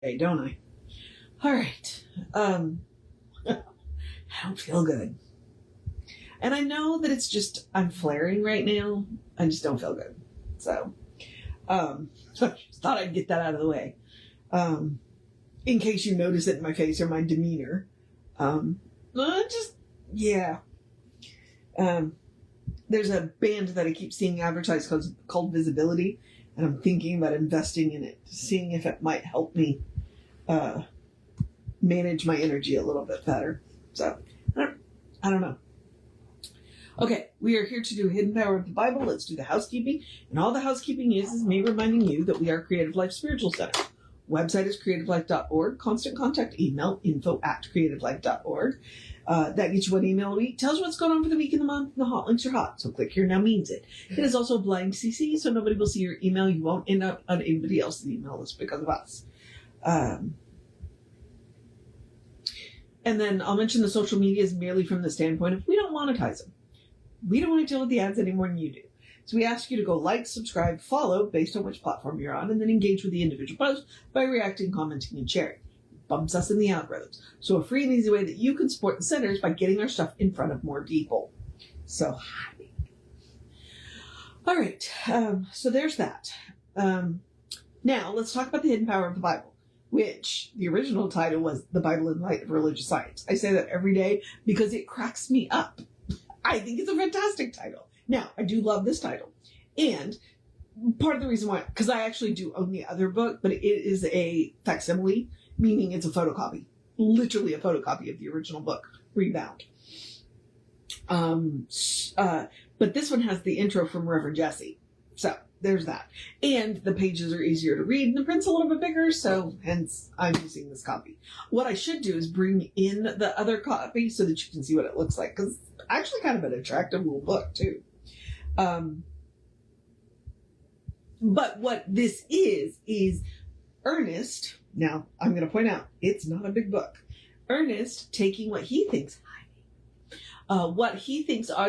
Okay, don't I? All right. I don't feel good. And I know that it's just, I'm flaring right now. I just don't feel good. So I just thought I'd get that out of the way. In case you notice it in my face or my demeanor. There's a band that I keep seeing advertised called Visibility, and I'm thinking about investing in it, seeing if it might help me manage my energy a little bit better. So, I don't know. Okay, we are here to do Hidden Power of the Bible. Let's do the housekeeping. And all the housekeeping is me reminding you that we are Creative Life Spiritual Center. Website is creativelife.org. Constant contact email, info@creativelife.org. That gets you one email a week. Tells you what's going on for the week and the month. And the hot links are hot. So click here now means it. It is also a blind CC, so nobody will see your email. You won't end up on anybody else's email list because of us. And then I'll mention the social media is merely from the standpoint of we don't monetize them. We don't want to deal with the ads any more than you do. So we ask you to go like, subscribe, follow based on which platform you're on, and then engage with the individual posts by reacting, commenting, and sharing. It bumps us in the algorithms. So a free and easy way that you can support the center is by getting our stuff in front of more people. So, hi. All right. So there's that. Now let's talk about the hidden power of the Bible, which the original title was The Bible in Light of Religious Science. I say that every day because it cracks me up. I think it's a fantastic title. Now, I do love this title. And part of the reason why, because I actually do own the other book, but it is a facsimile, meaning it's a photocopy. Literally a photocopy of the original book, rebound. But this one has the intro from Reverend Jesse. So, there's that. And the pages are easier to read, and the print's a little bit bigger, so hence I'm using this copy. What I should do is bring in the other copy so that you can see what it looks like, because it's actually kind of an attractive little book, too. But what this is Ernest, now I'm going to point out, it's not a big book. Ernest taking what he thinks are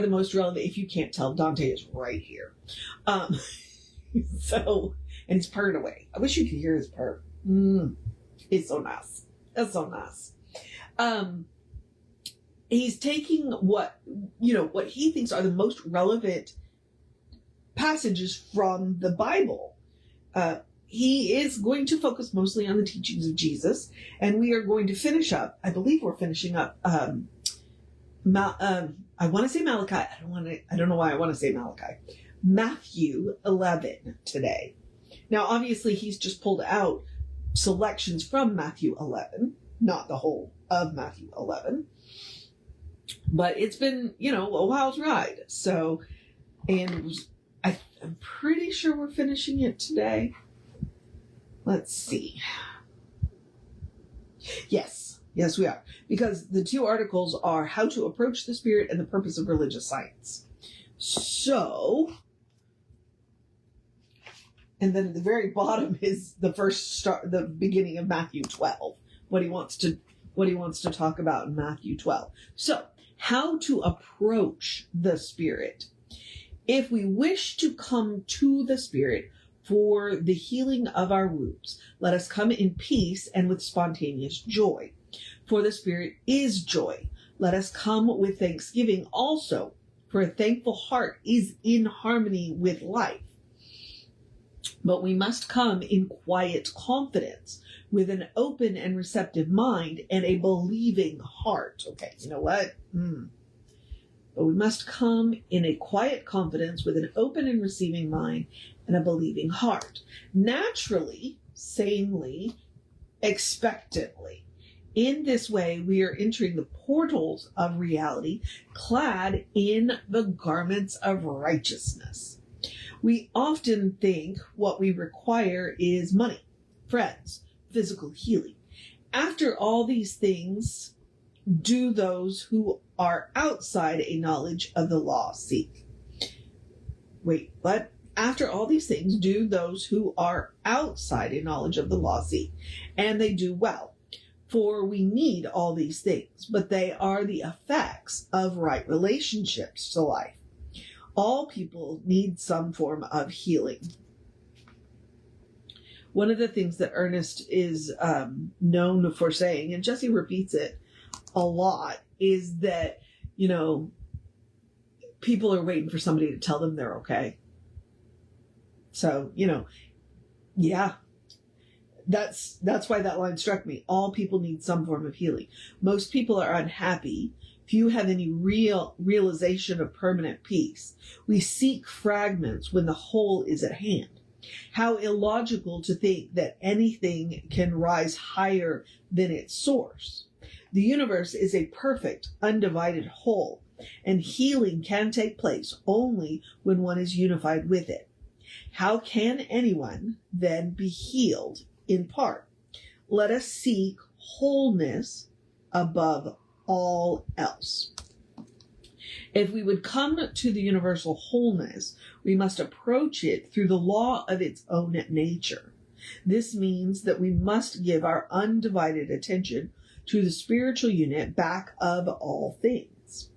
the most relevant. If you can't tell, Dante is right here. So, and he's purring away. I wish you could hear his purr. It's so nice. It's so nice. He's taking what he thinks are the most relevant passages from the Bible. He is going to focus mostly on the teachings of Jesus, and we are going to finish up. I believe we're finishing up. I want to say Malachi. I don't know why I want to say Malachi. Matthew 11 today. Now, obviously, he's just pulled out selections from Matthew 11, not the whole of Matthew 11. But it's been, a wild's ride. So, and I'm pretty sure we're finishing it today. Let's see. Yes, we are. Because the two articles are How to Approach the Spirit and the Purpose of Religious Science. So, and then at the very bottom is the beginning of Matthew 12. What he wants to talk about in Matthew 12. So, how to approach the Spirit. If we wish to come to the Spirit for the healing of our wounds, let us come in peace and with spontaneous joy. For the Spirit is joy. Let us come with thanksgiving also, for a thankful heart is in harmony with life. But we must come in quiet confidence, with an open and receptive mind and a believing heart. Okay, you know what? But we must come in a quiet confidence with an open and receiving mind and a believing heart. Naturally, sanely, expectantly. In this way, we are entering the portals of reality, clad in the garments of righteousness. We often think what we require is money, friends, physical healing. After all these things, do those who are outside a knowledge of the law seek. Wait, what? After all these things, do those who are outside a knowledge of the law seek, and they do well. For we need all these things, but they are the effects of right relationships to life. All people need some form of healing. one of the things that Ernest is known for saying, and Jesse repeats it a lot, is that, people are waiting for somebody to tell them they're okay. So, yeah, that's why that line struck me. All people need some form of healing. Most people are unhappy. Few have any realization of permanent peace. We seek fragments when the whole is at hand. How illogical to think that anything can rise higher than its source. The universe is a perfect, undivided whole, and healing can take place only when one is unified with it. How can anyone then be healed in part? Let us seek wholeness above all else. If we would come to the universal wholeness, we must approach it through the law of its own nature. This means that we must give our undivided attention to the spiritual unit back of all things.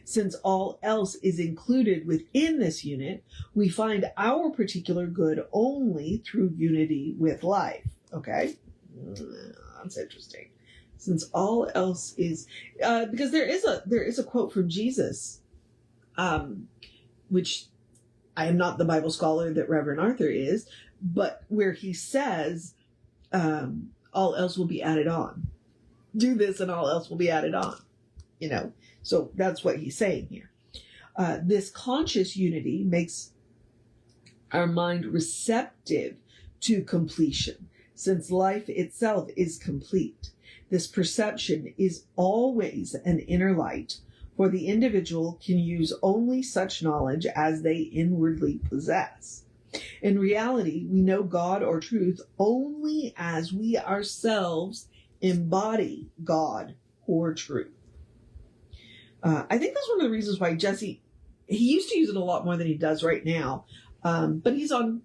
Since all else is included within this unit, we find our particular good only through unity with life. Okay? That's interesting. Since all else is, because there is a quote from Jesus, which I am not the Bible scholar that Reverend Arthur is, but where he says, all else will be added on. Do this and all else will be added on. So that's what he's saying here. This conscious unity makes our mind receptive to completion, since life itself is complete. This perception is always an inner light, for the individual can use only such knowledge as they inwardly possess. In reality, we know God or truth only as we ourselves embody God or truth. I think that's one of the reasons why Jesse, he used to use it a lot more than he does right now. But he's on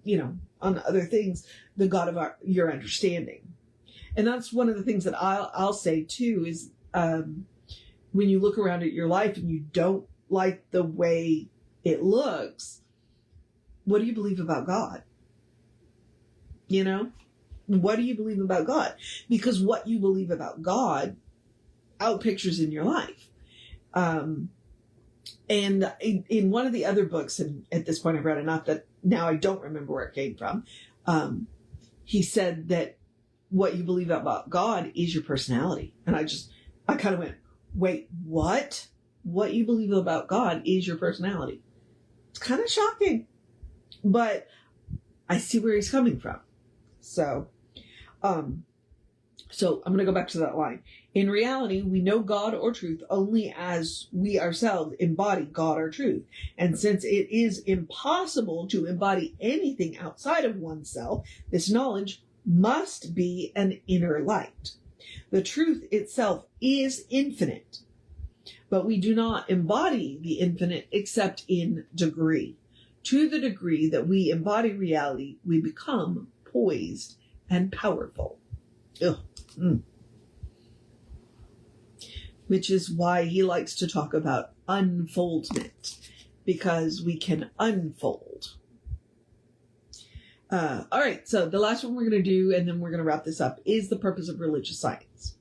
other things, the God of your understanding. And that's one of the things that I'll say too is, when you look around at your life and you don't like the way it looks, what do you believe about God? What do you believe about God? Because what you believe about God outpictures in your life. And in one of the other books, and at this point I've read enough that now I don't remember where it came from, he said that what you believe about God is your personality. And I kind of went, wait, what? What you believe about God is your personality. It's kind of shocking, but I see where he's coming from. So I'm going to go back to that line. In reality, we know God or truth only as we ourselves embody God or truth. And since it is impossible to embody anything outside of oneself, this knowledge must be an inner light. The truth itself is infinite, but we do not embody the infinite except in degree. To the degree that we embody reality, we become poised and powerful. Which is why he likes to talk about unfoldment, because we can unfold. All right, so the last one we're going to do, and then we're going to wrap this up, is the purpose of religious science.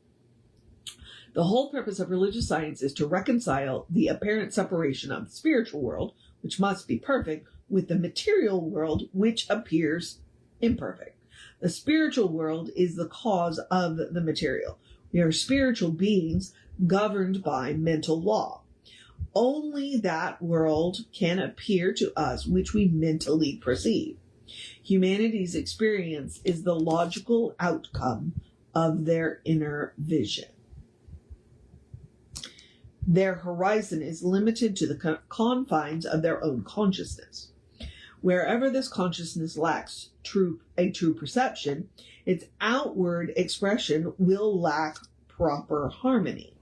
The whole purpose of religious science is to reconcile the apparent separation of the spiritual world, which must be perfect, with the material world, which appears imperfect. The spiritual world is the cause of the material. We are spiritual beings governed by mental law. Only that world can appear to us which we mentally perceive. Humanity's experience is the logical outcome of their inner vision. Their horizon is limited to the confines of their own consciousness. Wherever this consciousness lacks a true perception, its outward expression will lack proper harmony.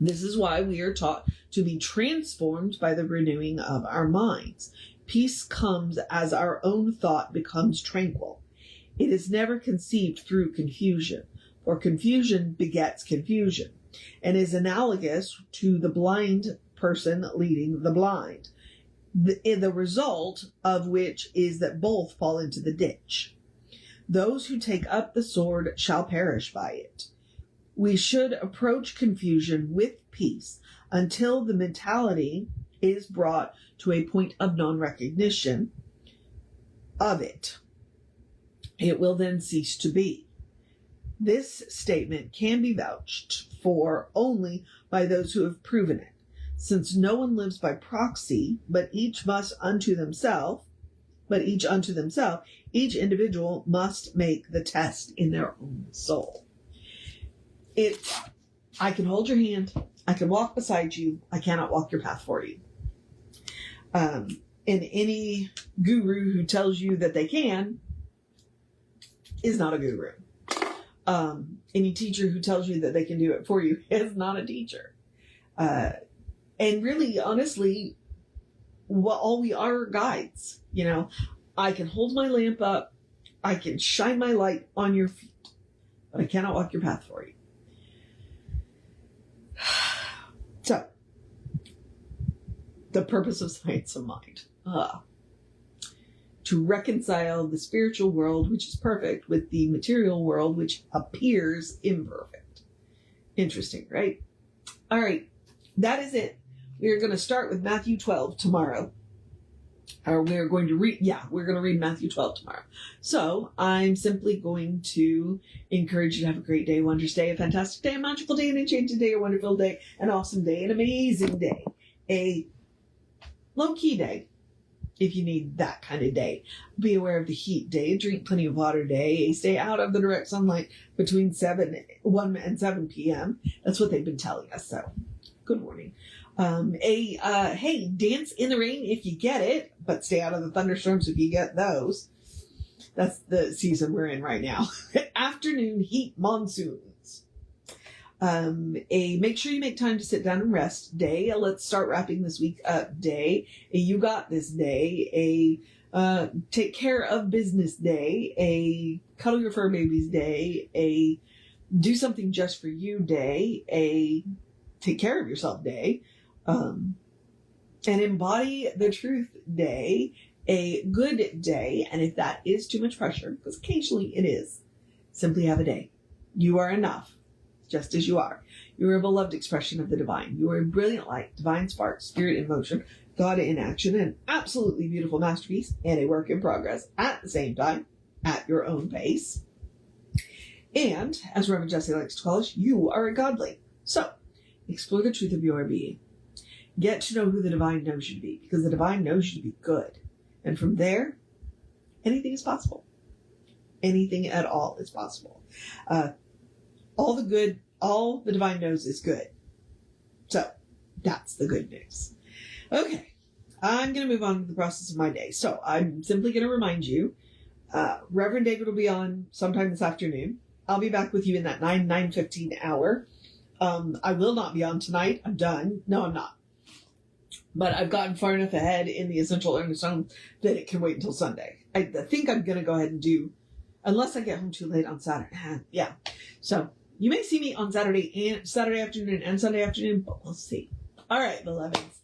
This is why we are taught to be transformed by the renewing of our minds. Peace comes as our own thought becomes tranquil. It is never conceived through confusion, for confusion begets confusion, and is analogous to the blind person leading the blind. the result of which is that both fall into the ditch. Those who take up the sword shall perish by it. We should approach confusion with peace until the mentality is brought to a point of non-recognition of it. It will then cease to be. This statement can be vouched for only by those who have proven it, since no one lives by proxy, but each unto themselves, each individual must make the test in their own soul. I can hold your hand, I can walk beside you, I cannot walk your path for you. And any guru who tells you that they can is not a guru. Any teacher who tells you that they can do it for you is not a teacher. And really, honestly, all we are guides. You know, I can hold my lamp up, I can shine my light on your feet, but I cannot walk your path for you. So, the purpose of science of mind. To reconcile the spiritual world, which is perfect, with the material world, which appears imperfect. Interesting, right? All right, that is it. We are going to start with Matthew 12 tomorrow. Or we're going to read Matthew 12 tomorrow. So I'm simply going to encourage you to have a great day, wondrous day, a fantastic day, a magical day, an enchanted day, a wonderful day, an awesome day, an amazing day, a low-key day, if you need that kind of day. Be aware of the heat day, drink plenty of water day, stay out of the direct sunlight between 1 and 7 p.m. That's what they've been telling us, so good morning. Hey, dance in the rain if you get it, but stay out of the thunderstorms if you get those. That's the season we're in right now. Afternoon heat monsoons. Make sure you make time to sit down and rest day. Let's start wrapping this week up day. You got this day. Take care of business day. A cuddle your fur babies day. A do something just for you day. A take care of yourself day. And embody the truth day, a good day. And if that is too much pressure, because occasionally it is, simply have a day. You are enough, just as you are. You are a beloved expression of the divine. You are a brilliant light, divine spark, spirit in motion, God in action, an absolutely beautiful masterpiece and a work in progress at the same time, at your own pace. And, as Reverend Jesse likes to call us, you are a godling. So, explore the truth of your being. Get to know who the divine knows you to be, because the divine knows you to be good. And from there, anything is possible. Anything at all is possible. All the divine knows is good. So, that's the good news. Okay, I'm going to move on to the process of my day. So, I'm simply going to remind you, Reverend David will be on sometime this afternoon. I'll be back with you in that 9:15 hour. I will not be on tonight. I'm done. No, I'm not. But I've gotten far enough ahead in the Essential Ernest Holmes that it can wait until Sunday. I think I'm going to go ahead and do, unless I get home too late on Saturday. Yeah. So you may see me on Saturday afternoon and Sunday afternoon, but we'll see. All right, beloveds.